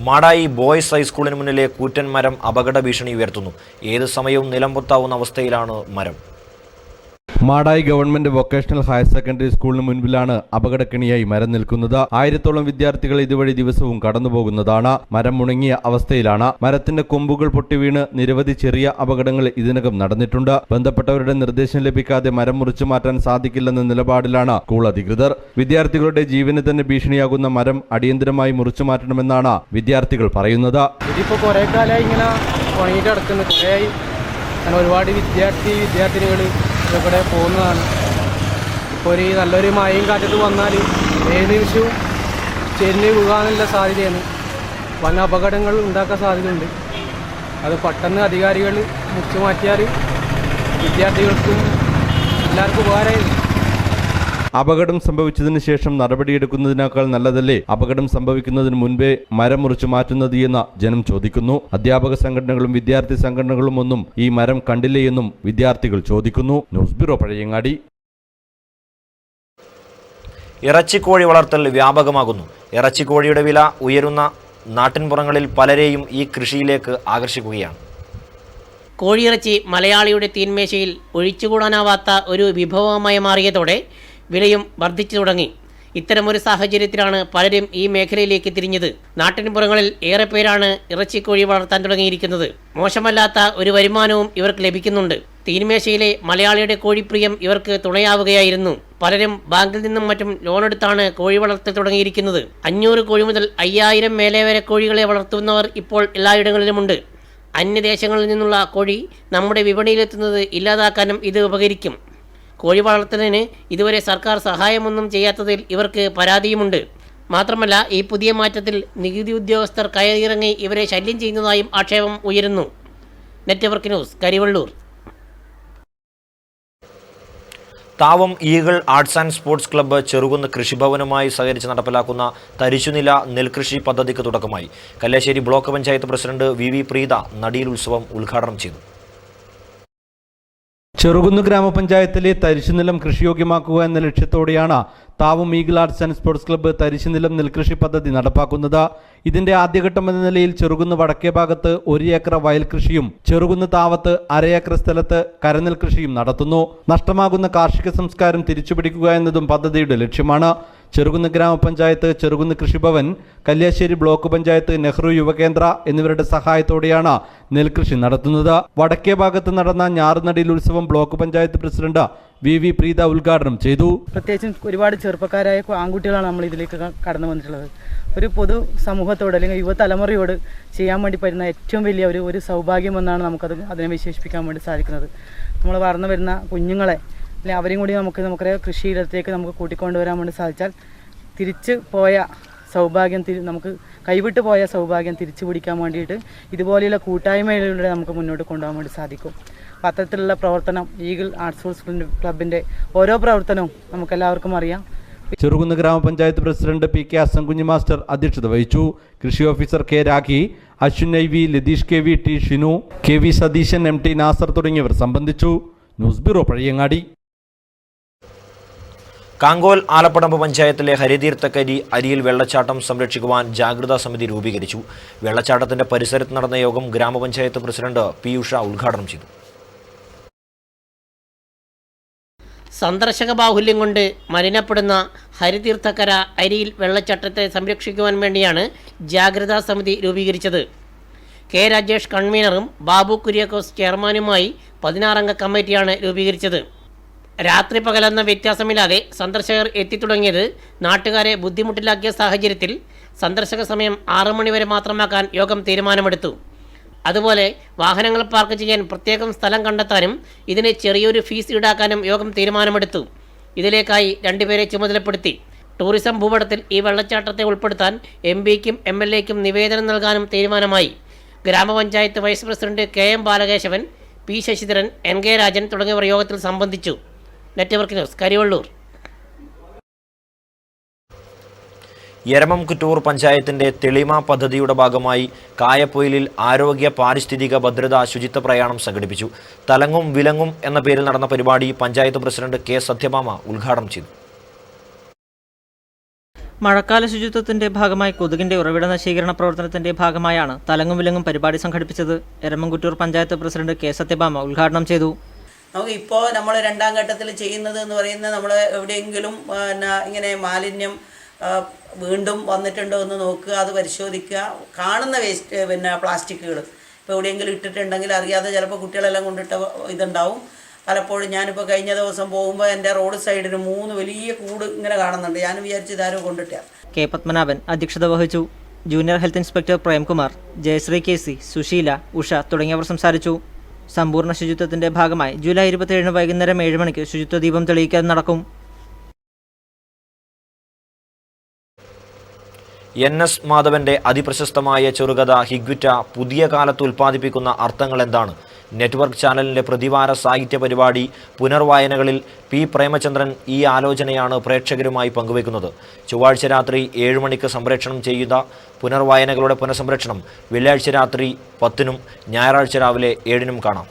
Madayi boys ഹൈസ്കൂളിന് മുന്നിലെ കൂറ്റൻ മരം അപകട ഭീഷണി ഉയർത്തുന്നു. ഏത് സമയവും നിലംപൊത്താവുന്ന അവസ്ഥയിലാണ് മരം. Madayi government vocational higher secondary സ്കൂളിന് മുൻപിലാണ് അപകടക്കെണിയായി മരം നിൽക്കുന്നത്. 1000-ഓളം വിദ്യാർത്ഥികൾ ഇതുവഴി ദിവസവും കടന്നുപോകുന്നതാണ്. മരം മുണങ്ങിയ അവസ്ഥയിലാണ്. മരത്തിന്റെ കൊമ്പുകൾ പൊട്ടിവീണ് നിരവധി ചെറിയ അപകടങ്ങൾ ഇതിനകം നടന്നിട്ടുണ്ട്. ബന്ധപ്പെട്ടവരുടെ നിർദ്ദേശം ലഭിക്കാതെ മരം മുറിച്ചു മാറ്റാൻ സാധിക്കില്ലെന്ന നിലപാടിലാണ് സ്കൂൾ അധികൃതർ. വിദ്യാർത്ഥികളുടെ ജീവന് തന്നെ ഭീഷണിയാകുന്ന മരം അടിയന്തരമായി മുറിച്ചു മാറ്റണമെന്നാണ് വിദ്യാർത്ഥികൾ പറയുന്നത്. ഇതിപ്പോൾ കുറേ കാലമായി ഇങ്ങനെ ഉണങ്ങിയിട്ട് കിടക്കുന്നു. കുറേയായി ഒരുപാട് വിദ്യാർത്ഥിനികൾ ഇവിടെ പോകുന്നതാണ്. ഇപ്പോൾ ഒരു നല്ലൊരു മഴയും കാറ്റത്ത് വന്നാൽ ഏത് നിമിഷവും ചെരിഞ്ഞ് വീഴാനുള്ള സാധ്യതയാണ്. വൻ അപകടങ്ങൾ ഉണ്ടാക്കാൻ സാധ്യതയുണ്ട്. അത് പെട്ടെന്ന് അധികാരികൾ മുറിച്ചു മാറ്റിയാൽ വിദ്യാർത്ഥികൾക്കും എല്ലാവർക്കും ഉപകാരമായി. അപകടം സംഭവിച്ചതിന് ശേഷം നടപടിയെടുക്കുന്നതിനേക്കാൾ നല്ലതല്ലേ അപകടം സംഭവിക്കുന്നതിന് മുൻപേ മരം മുറിച്ചു മാറ്റുന്നത് എന്ന് ജനം ചോദിക്കുന്നു. അധ്യാപക സംഘടനകളും വിദ്യാർത്ഥി സംഘടനകളും ഒന്നും ഈ മരം കണ്ടില്ലേ എന്നും വിദ്യാർത്ഥികൾ ചോദിക്കുന്നു. News bureau, Pazhayangadi. ഇറച്ചിക്കോഴി വളർത്തൽ വ്യാപകമാകുന്നു. ഇറച്ചിക്കോഴിയുടെ വില ഉയരുന്ന നാട്ടിൻപുറങ്ങളിൽ പലരെയും ഈ കൃഷിയിലേക്ക് ആകർഷിക്കുകയാണ്. കോഴിയിറച്ചി മലയാളിയുടെ തീന്മേശയിൽ ഒഴിച്ചുകൂടാനാവാത്ത ഒരു വിഭവമായി മാറിയതോടെ വിലയും വർദ്ധിച്ചു തുടങ്ങി. ഇത്തരമൊരു സാഹചര്യത്തിലാണ് പലരും ഈ മേഖലയിലേക്ക് തിരിഞ്ഞത്. നാട്ടിൻപുറങ്ങളിൽ ഏറെ പേരാണ് ഇറച്ചിക്കോഴി വളർത്താൻ തുടങ്ങിയിരിക്കുന്നത്. മോശമല്ലാത്ത ഒരു വരുമാനവും ഇവർക്ക് ലഭിക്കുന്നുണ്ട്. തീന്മേശയിലെ മലയാളിയുടെ കോഴിപ്രിയം ഇവർക്ക് തുണയാവുകയായിരുന്നു. പലരും ബാങ്കിൽ നിന്നും മറ്റും ലോണെടുത്താണ് കോഴി വളർത്തൽ തുടങ്ങിയിരിക്കുന്നത്. 500 കോഴി മുതൽ 5000 മേലെ വരെ കോഴികളെ വളർത്തുന്നവർ ഇപ്പോൾ എല്ലായിടങ്ങളിലുമുണ്ട്. അന്യദേശങ്ങളിൽ നിന്നുള്ള കോഴി നമ്മുടെ വിപണിയിലെത്തുന്നത് ഇല്ലാതാക്കാനും ഇത് ഉപകരിക്കും. കോഴി വളർത്തലിന് ഇതുവരെ സർക്കാർ സഹായമൊന്നും ചെയ്യാത്തതിൽ ഇവർക്ക് പരാതിയുമുണ്ട്. മാത്രമല്ല, ഈ പുതിയ മാറ്റത്തിൽ നികുതി ഉദ്യോഗസ്ഥർ കയറിയിറങ്ങി ഇവരെ ശല്യം ചെയ്യുന്നതായും ആക്ഷേപം ഉയരുന്നു. Network news, Karivellur. Thavam eagle arts and sports club Cherukunnu കൃഷിഭവനുമായി സഹകരിച്ച് നടപ്പിലാക്കുന്ന തരിശുനില നെൽകൃഷി പദ്ധതിക്ക് തുടക്കമായി. Kalliasseri block panchayat president V Preetha നടീൽ ഉത്സവം ഉദ്ഘാടനം ചെയ്തു. ചെറുകുന്ന് ഗ്രാമപഞ്ചായത്തിലെ തരിശുനിലം കൃഷിയോഗ്യമാക്കുക എന്ന ലക്ഷ്യത്തോടെയാണ് Thavam eagle arts and sports club തരിശുനിലം നെൽകൃഷി പദ്ധതി നടപ്പാക്കുന്നത്. ഇതിന്റെ ആദ്യഘട്ടം എന്ന നിലയിൽ ചെറുകുന്ന് വടക്കേ ഭാഗത്ത് 1 ഏക്കർ വയൽ കൃഷിയും ചെറുകുന്ന് താവത്ത് 1/2 ഏക്കർ സ്ഥലത്ത് കരനെൽ കൃഷിയും നടത്തുന്നു. നഷ്ടമാകുന്ന കാർഷിക സംസ്കാരം തിരിച്ചുപിടിക്കുക എന്നതും പദ്ധതിയുടെ ലക്ഷ്യമാണ്. ചെറുകുന്ന് ഗ്രാമപഞ്ചായത്ത്, ചെറുകുന്ന് കൃഷിഭവൻ, കല്യാശ്ശേരി ബ്ലോക്ക് പഞ്ചായത്ത്, നെഹ്റു യുവകേന്ദ്ര എന്നിവരുടെ സഹായത്തോടെയാണ് നെൽകൃഷി നടത്തുന്നത്. വടക്കേ ഭാഗത്ത് നടന്ന ഞാറുനടീൽ ഉത്സവം block panchayat president V Preetha ഉദ്ഘാടനം ചെയ്തു. പ്രത്യേകിച്ചും ഒരുപാട് ചെറുപ്പക്കാരായ ആൺകുട്ടികളാണ് നമ്മൾ ഇതിലേക്ക് കടന്നു വന്നിട്ടുള്ളത്. ഒരു പൊതു സമൂഹത്തോട് അല്ലെങ്കിൽ യുവതലമുറയോട് ചെയ്യാൻ വേണ്ടി പറ്റുന്ന ഏറ്റവും വലിയ ഒരു സൗഭാഗ്യമെന്നാണ് അതിനെ വിശേഷിപ്പിക്കാൻ വേണ്ടി സാധിക്കുന്നത്. നമ്മൾ വളർന്നു വരുന്ന കുഞ്ഞുങ്ങളെ അല്ലെങ്കിൽ അവരെയും കൂടി നമുക്കറിയ കൃഷിയിടത്തേക്ക് നമുക്ക് കൂട്ടിക്കൊണ്ടുവരാൻ വേണ്ടി സാധിച്ചാൽ തിരിച്ചു പോയ സൗഭാഗ്യം നമുക്ക് കൈവിട്ട് പോയ സൗഭാഗ്യം തിരിച്ചു പിടിക്കാൻ വേണ്ടിയിട്ട് ഇതുപോലെയുള്ള കൂട്ടായ്മയിലൂടെ നമുക്ക് മുന്നോട്ട് കൊണ്ടുപോകാൻ വേണ്ടി സാധിക്കും. അപ്പോൾ അത്തരത്തിലുള്ള പ്രവർത്തനം ഈഗിൾ ആർട്സ് സ്പോർട്സ് ക്ലബിൻ്റെ ഓരോ പ്രവർത്തനവും നമുക്കെല്ലാവർക്കും അറിയാം. ചെറുകുന്ന് ഗ്രാമപഞ്ചായത്ത് president P K Asamkunhi master അധ്യക്ഷത വഹിച്ചു. കൃഷി officer K Rakhi, Ashwin I V, Latheesh K V, T Shinu, K V Satheesan, M T Nasar തുടങ്ങിയവർ സംബന്ധിച്ചു. News bureau, Pazhayangadi. കാങ്കോൽ ആലപ്പടമ്പ് പഞ്ചായത്തിലെ ഹരിതീർത്ഥക്കരി അരിയിൽ വെള്ളച്ചാട്ടം സംരക്ഷിക്കുവാൻ ജാഗ്രതാ സമിതി രൂപീകരിച്ചു. വെള്ളച്ചാട്ടത്തിന്റെ പരിസരത്ത് നടന്ന യോഗം ഗ്രാമപഞ്ചായത്ത് പ്രസിഡന്റ് പി ഉഷ ഉദ്ഘാടനം ചെയ്തു. സന്ദർശക ബാഹുല്യം കൊണ്ട് മലിനപ്പെടുന്ന ഹരിതീർത്ഥക്കര അരിയിൽ വെള്ളച്ചാട്ടത്തെ സംരക്ഷിക്കുവാൻ വേണ്ടിയാണ് ജാഗ്രതാ സമിതി രൂപീകരിച്ചത്. കെ രാജേഷ് കൺവീനറും ബാബു കുര്യാക്കോസ് ചെയർമാനുമായി 16 അംഗ കമ്മിറ്റിയാണ് രൂപീകരിച്ചത്. രാത്രി പകലെന്ന വ്യത്യാസമില്ലാതെ സന്ദർശകർ എത്തിത്തുടങ്ങിയത് നാട്ടുകാരെ ബുദ്ധിമുട്ടിലാക്കിയ സാഹചര്യത്തിൽ സന്ദർശക സമയം 6 മണി വരെ മാത്രമാക്കാൻ യോഗം തീരുമാനമെടുത്തു. അതുപോലെ വാഹനങ്ങൾ പാർക്ക് ചെയ്യാൻ പ്രത്യേകം സ്ഥലം കണ്ടെത്താനും ഇതിന് ചെറിയൊരു ഫീസ് ഈടാക്കാനും യോഗം തീരുമാനമെടുത്തു. ഇതിലേക്കായി 2 പേരെ ചുമതലപ്പെടുത്തി. ടൂറിസം ഭൂപടത്തിൽ ഈ വെള്ളച്ചാട്ടത്തെ ഉൾപ്പെടുത്താൻ എംപിക്കും എംഎൽഎക്കും നിവേദനം നൽകാനും തീരുമാനമായി. ഗ്രാമപഞ്ചായത്ത് vice president KM Balakesavan, P Sasidharan, NK Rajan തുടങ്ങിയവർ യോഗത്തിൽ സംബന്ധിച്ചു. Network news, Karivellur. യരമംകുറ്റൂർ പഞ്ചായത്തിന്റെ തെളിമ പദ്ധതിയുടെ ഭാഗമായി കായപ്പൊയിലിൽ ആരോഗ്യ പാരിസ്ഥിതിക ഭദ്രതാ ശുചിത്വ പ്രയാണം സംഘടിപ്പിച്ചു. തലങ്ങും വിലങ്ങും എന്ന പേരിൽ നടന്ന പരിപാടി പഞ്ചായത്ത് പ്രസിഡന്റ് കെ സത്യഭാമ ഉദ്ഘാടനം ചെയ്തു. മഴക്കാല ശുചിത്വത്തിന്റെ ഭാഗമായി കൊതുകിന്റെ ഉറവിട നശീകരണ പ്രവർത്തനത്തിന്റെ ഭാഗമായാണ് തലങ്ങും വിലങ്ങും പരിപാടി സംഘടിപ്പിച്ചത്. എരമംകുറ്റൂർ പഞ്ചായത്ത് പ്രസിഡന്റ് കെ സത്യഭാമ ഉദ്ഘാടനം ചെയ്തു. നമുക്ക് ഇപ്പോൾ നമ്മൾ രണ്ടാം ഘട്ടത്തിൽ ചെയ്യുന്നത് എന്ന് പറയുന്നത് നമ്മൾ എവിടെയെങ്കിലും ഇങ്ങനെ മാലിന്യം വീണ്ടും വന്നിട്ടുണ്ടോ എന്ന് നോക്കുക, അത് പരിശോധിക്കുക. കാണുന്ന വേസ്റ്റ് പ്ലാസ്റ്റിക്കുകൾ ഇപ്പോൾ എവിടെയെങ്കിലും ഇട്ടിട്ടുണ്ടെങ്കിൽ അറിയാതെ ചിലപ്പോൾ കുട്ടികളെല്ലാം കൊണ്ടിട്ട ഇതുണ്ടാവും. പലപ്പോഴും ഞാനിപ്പോൾ കഴിഞ്ഞ ദിവസം പോകുമ്പോൾ എൻ്റെ റോഡ് സൈഡിന് 3 വലിയ കൂട് ഇങ്ങനെ കാണുന്നുണ്ട്. ഞാൻ വിചാരിച്ചു ഇതാരോ കൊണ്ടിട്ടാണ്. കെ പത്മനാഭൻ അധ്യക്ഷത വഹിച്ചു. Junior health inspector Premkumar, Jayasree KC, Susheela, Usha തുടങ്ങിയവർ സംസാരിച്ചു. സമ്പൂർണ്ണ ശുചിത്വത്തിന്റെ ഭാഗമായി ജൂലൈ 27 വൈകുന്നേരം 7 മണിക്ക് ശുചിത്വ ദീപം തെളിയിക്കാൻ നടക്കും. NS മാധവന്റെ അതിപ്രശസ്തമായ ചെറുകഥ ഹിഗ്വിറ്റ പുതിയ കാലത്ത് ഉൽപ്പാദിപ്പിക്കുന്ന അർത്ഥങ്ങൾ എന്താണ്? നെറ്റ്വർക്ക് ചാനലിൻ്റെ പ്രതിവാര സാഹിത്യ പരിപാടി പുനർവായനകളിൽ P. പ്രേമചന്ദ്രൻ ഈ ആലോചനയാണ് പ്രേക്ഷകരുമായി പങ്കുവയ്ക്കുന്നത്. ചൊവ്വാഴ്ച രാത്രി 7 മണിക്ക് സംപ്രേഷണം ചെയ്ത പുനർവായനകളുടെ പുനഃസംപ്രേഷണം വെള്ളിയാഴ്ച രാത്രി 10-നും ഞായറാഴ്ച രാവിലെ 7-നും കാണാം.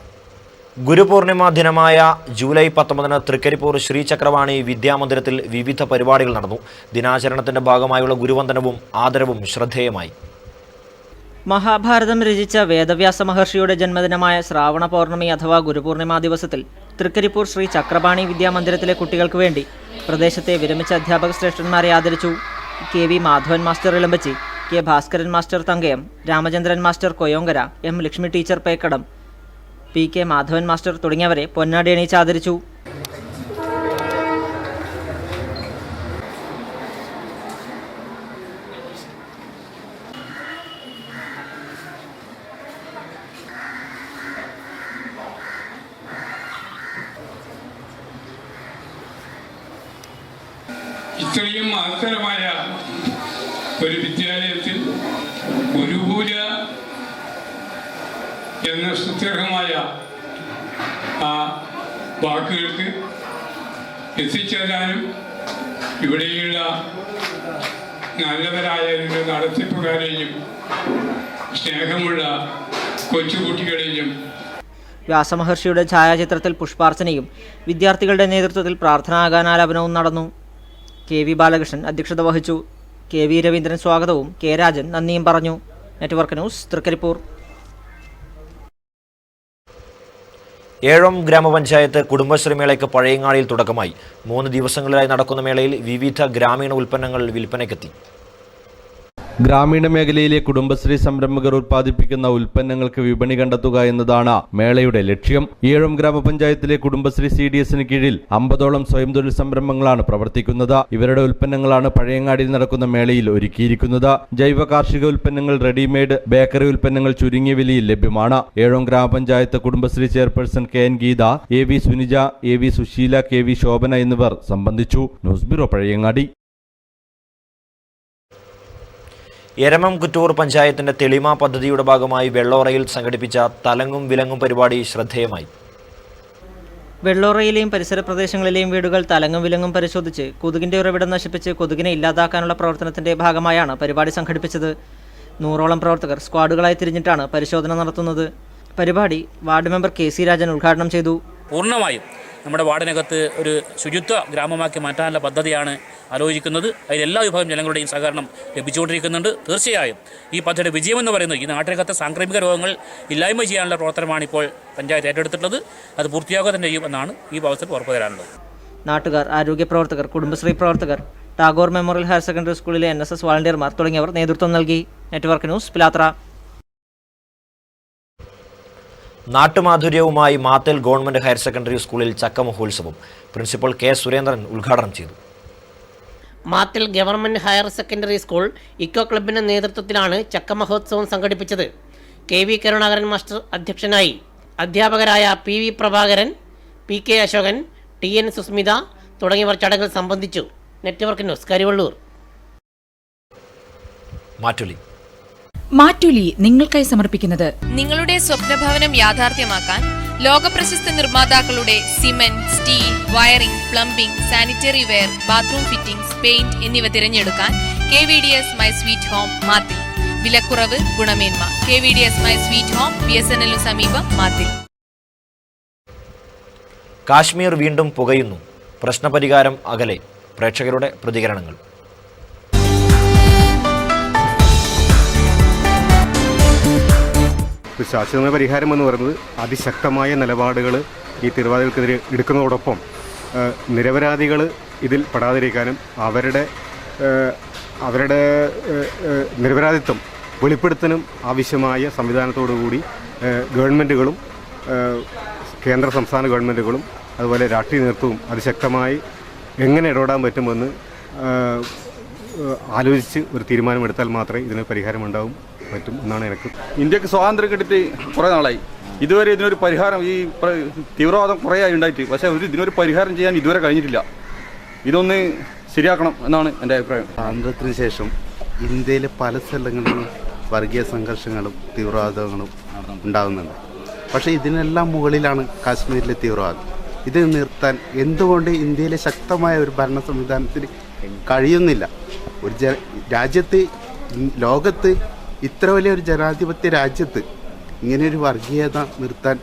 ഗുരുപൂർണിമ ദിനമായ ജൂലൈ 19 തൃക്കരിപ്പൂർ ശ്രീ ചക്രവാണി വിദ്യാമന്ദിരത്തിൽ വിവിധ പരിപാടികൾ നടന്നു. ദിനാചരണത്തിന്റെ ഭാഗമായുള്ള ഗുരുവന്ദനവും ആദരവും ശ്രദ്ധേയമായി. മഹാഭാരതം രചിച്ച വേദവ്യാസ മഹർഷിയുടെ ജന്മദിനമായ ശ്രാവണ പൗർണമി അഥവാ ഗുരുപൂർണിമ ദിവസത്തിൽ തൃക്കരിപ്പൂർ ശ്രീ ചക്രപാണി വിദ്യാമന്ദിരത്തിലെ കുട്ടികൾക്ക് വേണ്ടി പ്രദേശത്തെ വിരമിച്ച അധ്യാപക ശ്രേഷ്ഠന്മാരെ ആദരിച്ചു. KV Madhavan master Elambachi, K. Bhaskaran master Thankayam, Ramachandran master Koyonkara, M. Lakshmi teacher Pekkadam, P.K. Madhavan master തുടങ്ങിയവരെ പൊന്നാടി അണിയിച്ച് ആദരിച്ചു. ഇത്രയും മഹത്തരമായ ഒരു വിദ്യാലയത്തിൽ ഗുരുപൂജ എന്ന സുദീർഘമായ ആ വാക്കുകൾക്ക് എത്തിച്ചേരാനും ഇവിടെയുള്ള നല്ലവരായ നടത്തിപ്പുകാരെയും സ്നേഹമുള്ള കൊച്ചുകുട്ടികളെയും വ്യാസമഹർഷിയുടെ ഛായാചിത്രത്തിൽ പുഷ്പാർച്ചനയും വിദ്യാർത്ഥികളുടെ നേതൃത്വത്തിൽ പ്രാർത്ഥനാഗാനാലാപനവും നടന്നു. KV ബാലകൃഷ്ണൻ അധ്യക്ഷത വഹിച്ചു. KV രവീന്ദ്രൻ സ്വാഗതവും K. രാജൻ നന്ദിയും പറഞ്ഞു. Network news Trikaripur. ഏഴം ഗ്രാമപഞ്ചായത്ത് കുടുംബശ്രീ മേളയ്ക്ക് പഴയങ്ങാടിയിൽ തുടക്കമായി. 3 ദിവസങ്ങളിലായി നടക്കുന്ന മേളയിൽ വിവിധ ഗ്രാമീണ ഉൽപ്പന്നങ്ങൾ വിൽപ്പനയ്ക്കെത്തി. ഗ്രാമീണ മേഖലയിലെ കുടുംബശ്രീ സംരംഭകർ ഉൽപ്പാദിപ്പിക്കുന്ന ഉൽപ്പന്നങ്ങൾക്ക് വിപണി കണ്ടെത്തുക എന്നതാണ് മേളയുടെ ലക്ഷ്യം. ഈഴം ഗ്രാമപഞ്ചായത്തിലെ കുടുംബശ്രീ CDSന് കീഴിൽ 50ഓളം സ്വയം തൊഴിൽ സംരംഭങ്ങളാണ് പ്രവർത്തിക്കുന്നത്. ഇവരുടെ ഉൽപ്പന്നങ്ങളാണ് പഴയങ്ങാടിയിൽ നടക്കുന്ന മേളയിൽ ഒരുക്കിയിരിക്കുന്നത്. ജൈവ കാർഷിക ഉൽപ്പന്നങ്ങൾ, റെഡിമെയ്ഡ് ബേക്കറി ഉൽപ്പന്നങ്ങൾ ചുരുങ്ങിയ വിലയിൽ ലഭ്യമാണ്. ഏഴം ഗ്രാമപഞ്ചായത്ത് Kudumbashree chairperson KN Geetha, AV Sunija, AV Susheela, KV Shobhana എന്നിവർ സംബന്ധിച്ചു. News bureau Pazhayangadi. എരമം കുറ്റൂർ പഞ്ചായത്തിന്റെ തെളിമ പദ്ധതിയുടെ ഭാഗമായി വെള്ളോറയിൽ സംഘടിപ്പിച്ച തലങ്ങും വിലങ്ങും പരിപാടി ശ്രദ്ധേയമായി. വെള്ളോറയിലെയും പരിസര പ്രദേശങ്ങളിലെയും വീടുകൾ തലങ്ങും വിലങ്ങും പരിശോധിച്ച് കൊതുകിന്റെ ഉറവിടം നശിപ്പിച്ച് കൊതുകിനെ ഇല്ലാതാക്കാനുള്ള പ്രവർത്തനത്തിന്റെ ഭാഗമായാണ് പരിപാടി സംഘടിപ്പിച്ചത്. 100ഓളം പ്രവർത്തകർ സ്ക്വാഡുകളായി തിരിഞ്ഞിട്ടാണ് പരിശോധന നടത്തുന്നത്. പരിപാടി വാർഡ് മെമ്പർ KC രാജൻ ഉദ്ഘാടനം ചെയ്തു. പൂർണ്ണമായും നമ്മുടെ വാർഡിനകത്ത് ഒരു ശുചിത്വ ഗ്രാമമാക്കി മാറ്റാനുള്ള പദ്ധതിയാണ് ആലോചിക്കുന്നത്. അതിൽ എല്ലാ വിഭാഗം ജനങ്ങളുടെയും സഹകരണം ലഭിച്ചുകൊണ്ടിരിക്കുന്നുണ്ട്. തീർച്ചയായും ഈ പദ്ധതിയുടെ വിജയമെന്ന് പറയുന്നത് ഈ നാട്ടിനകത്തെ സാംക്രമിക രോഗങ്ങൾ ഇല്ലായ്മ ചെയ്യാനുള്ള പ്രവർത്തനമാണ് ഇപ്പോൾ പഞ്ചായത്ത് ഏറ്റെടുത്തിട്ടുള്ളത്. അത് പൂർത്തിയാക്കുക തന്നെ ചെയ്യും എന്നാണ് ഈ അവസരത്തിൽ ഉറപ്പു തരാനുള്ളത്. നാട്ടുകാർ, ആരോഗ്യ പ്രവർത്തകർ, കുടുംബശ്രീ പ്രവർത്തകർ, ടാഗോർ മെമ്മോറിയൽ ഹയർ സെക്കൻഡറി സ്കൂളിലെ NSS വാളണ്ടിയർമാർ തുടങ്ങിയവർ നേതൃത്വം നൽകി. Network news Pilathara. നാട്ടുമാധുര്യവുമായി മാത്തേൽ ഗവൺമെന്റ് ഹയർ സെക്കൻഡറി സ്കൂളിൽ ചക്ക മഹോത്സവം പ്രിൻസിപ്പൽ K. സുരേന്ദ്രൻ ഉദ്ഘാടനം ചെയ്തു. Mathil government higher secondary school eco ക്ലബിന്റെ നേതൃത്വത്തിലാണ് ചക്ക മഹോത്സവം സംഘടിപ്പിച്ചത്. KV കരുണാകരൻ മാസ്റ്റർ അധ്യക്ഷനായി. അധ്യാപകരായ PV Prabhakaran, PK Ashokan, TN Sushmita തുടങ്ങിയവർ ചടങ്ങിൽ സംബന്ധിച്ചു. Network news Karivellur. മാറ്റുലി നിങ്ങൾക്കായി സമർപ്പിക്കുന്നത് നിങ്ങളുടെ സ്വപ്നഭവനം യാഥാർത്ഥ്യമാക്കാൻ ലോകപ്രശസ്ത നിർമ്മാതാക്കളുടെ cement, steel, wiring, plumbing, sanitary ware, bathroom fittings, paint എന്നിവ തിരഞ്ഞെടുക്കാൻ KVDS my sweet home Mathil. വിലക്കുറവ്, ഗുണമേന്മ. KVDS my sweet home, BSNL സമീപം, മാത്തിൽ. കാശ്മീർ വീണ്ടും പുകയുന്നു, പ്രശ്നപരിഹാരം അകലെ. പ്രേക്ഷകരുടെ പ്രതികരണങ്ങൾ. ഒരു ശാശ്വതമായ പരിഹാരം എന്ന് പറയുന്നത് അതിശക്തമായ നിലപാടുകൾ ഈ തീവ്രവാദികൾക്കെതിരെ എടുക്കുന്നതോടൊപ്പം നിരപരാധികൾ ഇതിൽ പെടാതിരിക്കാനും അവരുടെ നിരപരാധിത്വം വെളിപ്പെടുത്താനും ആവശ്യമായ സംവിധാനത്തോടുകൂടി ഗവൺമെൻറ്റുകളും കേന്ദ്ര സംസ്ഥാന ഗവൺമെൻറ്റുകളും അതുപോലെ രാഷ്ട്രീയ നേതൃത്വവും അതിശക്തമായി എങ്ങനെ ഇടപെടാൻ പറ്റുമെന്ന് ആലോചിച്ച് ഒരു തീരുമാനമെടുത്താൽ മാത്രമേ ഇതിന് പരിഹാരമുണ്ടാവും പറ്റും എന്നാണ് എനിക്ക്. ഇന്ത്യക്ക് സ്വാതന്ത്ര്യം കിട്ടിയിട്ട് കുറേ നാളായി. ഇതുവരെ ഇതിനൊരു പരിഹാരം, ഈ തീവ്രവാദം കുറേ ആയി ഉണ്ടായിട്ട്, പക്ഷേ ഇതിനൊരു പരിഹാരം ചെയ്യാൻ ഇതുവരെ കഴിഞ്ഞിട്ടില്ല. ഇതൊന്ന് ശരിയാക്കണം എന്നാണ് എൻ്റെ അഭിപ്രായം. സ്വാതന്ത്ര്യത്തിന് ശേഷം ഇന്ത്യയിലെ പല സ്ഥലങ്ങളിലും വർഗീയ സംഘർഷങ്ങളും തീവ്രവാദങ്ങളും ഉണ്ടാകുന്നുണ്ട്. പക്ഷേ ഇതിനെല്ലാം മുകളിലാണ് കാശ്മീരിലെ തീവ്രവാദം. ഇത് നിർത്താൻ എന്തുകൊണ്ട് ഇന്ത്യയിലെ ശക്തമായ ഒരു ഭരണ സംവിധാനത്തിന് കഴിയുന്നില്ല? ഒരു രാജ്യത്ത്, ലോകത്ത് ഇത്ര വലിയൊരു ജനാധിപത്യ രാജ്യത്ത് ഇങ്ങനെയൊരു വർഗീയത നിർത്താൻ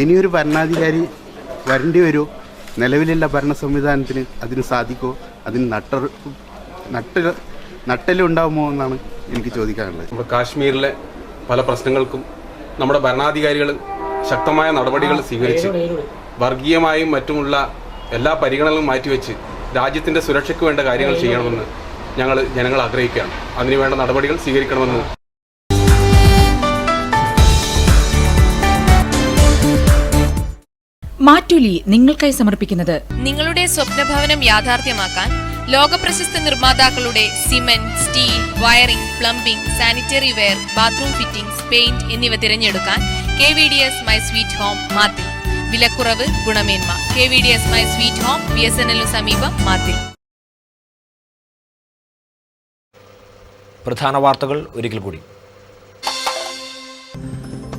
ഇനിയൊരു ഭരണാധികാരി വരേണ്ടി വരുമോ? നിലവിലുള്ള ഭരണ സംവിധാനത്തിന് അതിന് സാധിക്കുമോ? അതിന് നട്ടലുണ്ടാകുമോ എന്നാണ് എനിക്ക് ചോദിക്കാനുള്ളത്. നമ്മുടെ കാശ്മീരിലെ പല പ്രശ്നങ്ങൾക്കും നമ്മുടെ ഭരണാധികാരികൾ ശക്തമായ നടപടികൾ സ്വീകരിച്ച് വർഗീയമായും മറ്റുമുള്ള എല്ലാ പരിഗണനകളും മാറ്റിവെച്ച് രാജ്യത്തിൻ്റെ സുരക്ഷയ്ക്ക് വേണ്ട കാര്യങ്ങൾ ചെയ്യണമെന്ന് ജനങ്ങൾ ആഗ്രഹിക്കുകയാണ്. അതിനുവേണ്ട നടപടികൾ സ്വീകരിക്കണമെന്ന് മാറ്റൊലി നിങ്ങൾക്കായി സമർപ്പിക്കുന്നത് നിങ്ങളുടെ സ്വപ്നഭവനം യാഥാർത്ഥ്യമാക്കാൻ ലോകപ്രശസ്ത നിർമ്മാതാക്കളുടെ cement, steel, wiring, plumbing, sanitary ware, bathroom fittings, paint എന്നിവ തിരഞ്ഞെടുക്കാൻ KVDS my sweet home Mathil. വിലക്കുറവ്, ഗുണമേന്മ. KVDS my sweet home, BSNL സമീപം, മാത്തിൽ. പ്രധാന വാർത്തകൾ ഒരിക്കൽ കൂടി.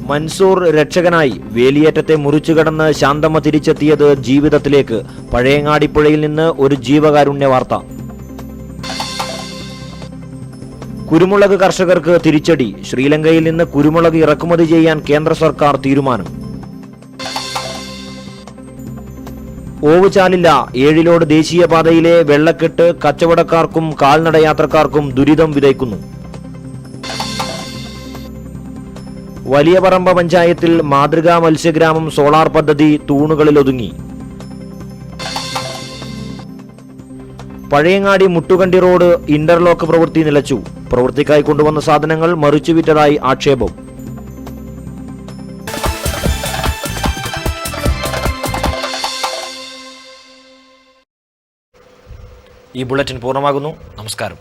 മൻസൂർ രക്ഷകനായി വേലിയേറ്റത്തെ മുറിച്ചുകടന്ന് ശാന്തമ്മ തിരിച്ചെത്തിയത് ജീവിതത്തിലേക്ക്. പഴയങ്ങാടിപ്പുഴയിൽ നിന്ന് ഒരു ജീവകാരുണ്യ വാർത്ത. കുരുമുളക് കർഷകർക്ക് തിരിച്ചടി. ശ്രീലങ്കയിൽ നിന്ന് കുരുമുളക് ഇറക്കുമതി ചെയ്യാൻ കേന്ദ്ര സർക്കാർ തീരുമാനം. ഓവുചാലില്ല. ഏഴിലോട് ദേശീയപാതയിലെ വെള്ളക്കെട്ട് കച്ചവടക്കാർക്കും കാൽനടയാത്രക്കാർക്കും ദുരിതം വിതയ്ക്കുന്നു. വലിയപറമ്പ പഞ്ചായത്തിൽ മാതൃകാ മത്സ്യഗ്രാമം സോളാർ പദ്ധതി തൂണുകളിലൊതുങ്ങി. പഴയങ്ങാടി മുട്ടുകണ്ടി റോഡ് ഇന്റർലോക്ക് പ്രവൃത്തി നിലച്ചു. പ്രവൃത്തിക്കായി കൊണ്ടുവന്ന സാധനങ്ങൾ മറിച്ചുവിറ്റതായി ആക്ഷേപം. ഈ ബുള്ളറ്റിൻ പൂർണ്ണമാകുന്നു. നമസ്കാരം.